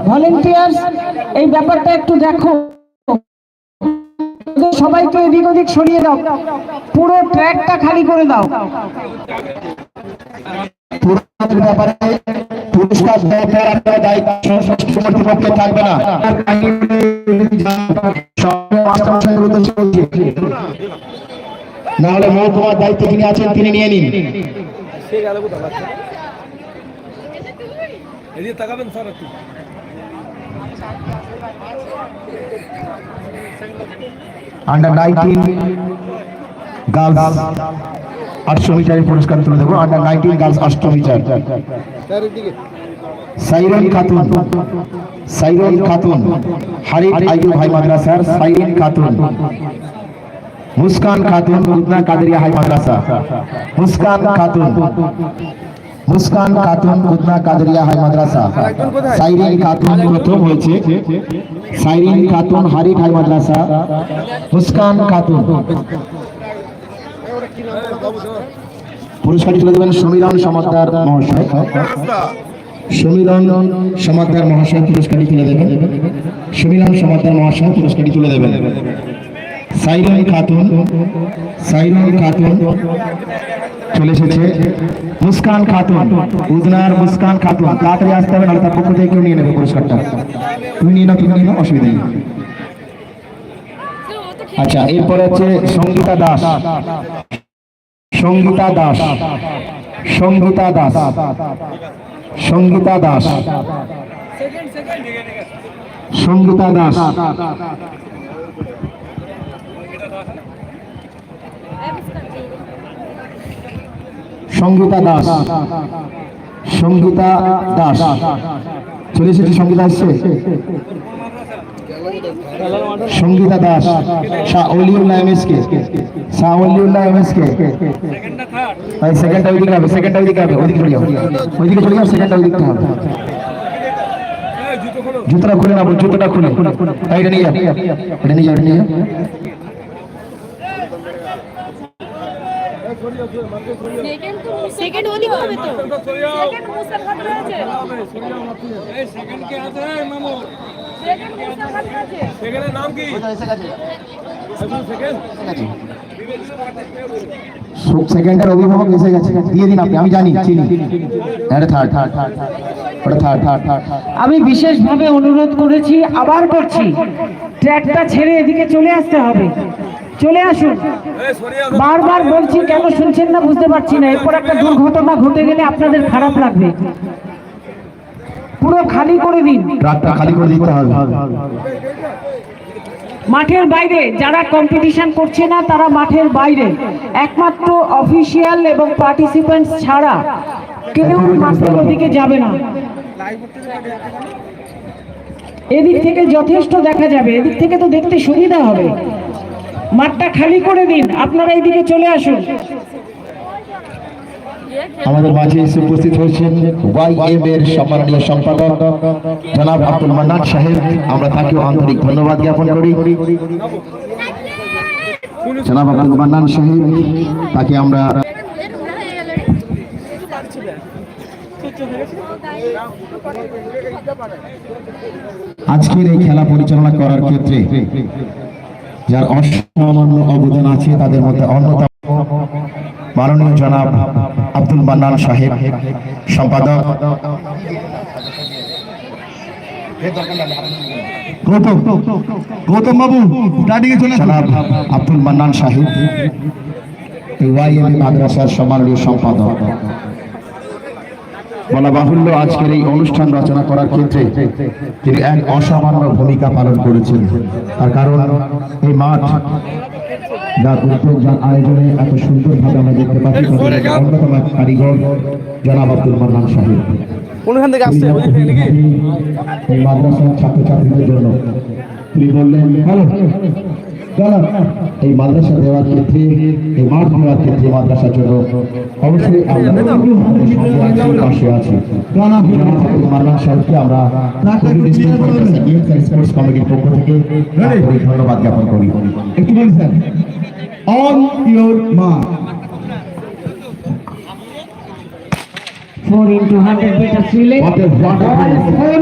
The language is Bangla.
ভলেন্টিয়ার্স এই ব্যাপারটা একটু দেখো, সবাইকে এদিক ওদিক সরিয়ে দাও, পুরো ট্র্যাকটা খালি করে দাও। পুরস্কার দায়িত্ব থাকবে না। নাহলে মহকুমার দায়িত্ব যিনি আছেন তিনি নিয়ে নিন। আন্ডার 19 গার্লস 800 মিটারের পুরস্কার তুলে দেবো। Under 19 girls 800 metre Sairun Khatun Harif Ayub high মাদ্রাসার সাইরন খাতুন, মুস্কান খাতুন উদনা কাদেরিয়া হাই মাদ্রাসা, মুস্কান খাতুন উদনা কাদেরিয়া হাই মাদ্রাসা, সাইরিন খাতুন প্রথম হয়েছে, সাইরিন খাতুন হারিফ হাই মাদ্রাসা, মুস্কান খাতুন। পুরস্কারটি তুলে দেবেন সমীরণ সমাদ্দার মহাশয়। সমীরণ সমাদ্দার মহাশয় পুরস্কারটি তুলে দেবেন। সমীরণ সমাদ্দার মহাশয় পুরস্কারটি তুলে দেবেন। সাইরন খাতুন চলে এসেছে। মুস্কান খাতুন উদনার মুস্কান খাতুন, তাড়াতাড়ি আসতে হবে, নাহলে তার পক্ষ থেকে কেউ নিয়ে নেবে পুরস্কারটা। তুমি নিয়ে নাও, অসুবিধা নেই। আচ্ছা, এরপরে হচ্ছে সঙ্গীতা দাস। সঙ্গীতা দাস চলে এসেছে। সঙ্গীতা আসছে। সঙ্গীতা দাস শাহওয়ালিউল্লাহ এমএসকে ভাই সেকেন্ডটা ওইদিকে হবে, ওইদিকে চলে যাও, সেকেন্ডটা ওইদিকে হবে। জুতোটা খুলে না, জুতোটা খুলে এটা নিয়ে যাও। সেকেন্ড ওদিকে হবে তো, সেকেন্ড মুসার হাত রয়েছে, এই সেকেন্ড কে আছে মামু, সেকেন্ড মুসার হাত আছে, সেকেন্ডের নাম কি? সেকেন্ডের অভিভাবক এসে গেছে, দিয়ে দিন আপনি, আমি জানি চিনি। থার্ড আমি বিশেষভাবে অনুরোধ করেছি, আবার করছি, ট্র্যাকটা ছেড়ে এদিকে চলে আসতে হবে। চলে আসুন, বারবার বলছি, কেন শুনছেন না বুঝতে পারছি না। এরপর একটা দুর্ঘটনা ঘটে গেলে আপনাদের খারাপ লাগবে। পুরো খালি করে দিন, ট্র্যাকটা খালি করে দিতে হবে। মাঠের বাইরে যারা কম্পিটিশন করছে না তারা মাঠের বাইরে, একমাত্র অফিসিয়াল এবং পার্টিসিপেন্টস ছাড়া কেউ মাঠের ওদিকে যাবে না। এদিক থেকে যথেষ্ট দেখা যাবে, এদিক থেকে তো দেখতে সুবিধা হবে। মাঠটা খালি করে দিন, আপনারা এইদিকে চলে আসুন। আমাদের মাঝে এসে উপস্থিত হয়েছেন ওয়াইএম এর সম্মানীয় সম্পাদক জনাব আব্দুল মান্নান সাহেব। আমরা তাকেও আন্তরিক ধন্যবাদ জ্ঞাপন করি। জনাব আব্দুল মান্নান সাহেব, তাকে আমরা আজকের এই খেলা পরিচালনা করার ক্ষেত্রে যার অসামান্য অবদান আছে তাদের মধ্যে অন্যতম মাননীয় জনাব আব্দুল মান্নান সাহেব, সম্পাদক। গৌতম বাবু জনাব আব্দুল মান্নান সাহেব, ওয়াইএম মাদ্রাসার সম্মানীয় সম্পাদক। বলা বাহুল্য, আজকের এই অনুষ্ঠান রচনা করার ক্ষেত্রে তিনি এক অসামান্য ভূমিকা পালন করেছেন। তার কারণ এই মাঠ যার উদ্যোগ, যার আয়োজনে এত সুন্দরভাবে আমরা দেখতে পাচ্ছি, অন্যতম এক কারিগর জনাব আব্দুল মান্নান সাহেব। এই মাদ্রাসার ছাত্রছাত্রীদের জন্য তিনি বললেন, এই মাদ্রাসা দেওয়ার ক্ষেত্রে, এই মাঠ দেওয়ার ক্ষেত্রে মাদ্রাসার জন্য অবশ্যই আমরা পাশে আছি। মান্নান সাহেবকে আমরা স্পোর্টস কমিটির পক্ষ থেকে ধন্যবাদ জ্ঞাপন করি। একটু বলি sir, on your mark, 4 into 100 meters relay. What a wonderful- Ball is 4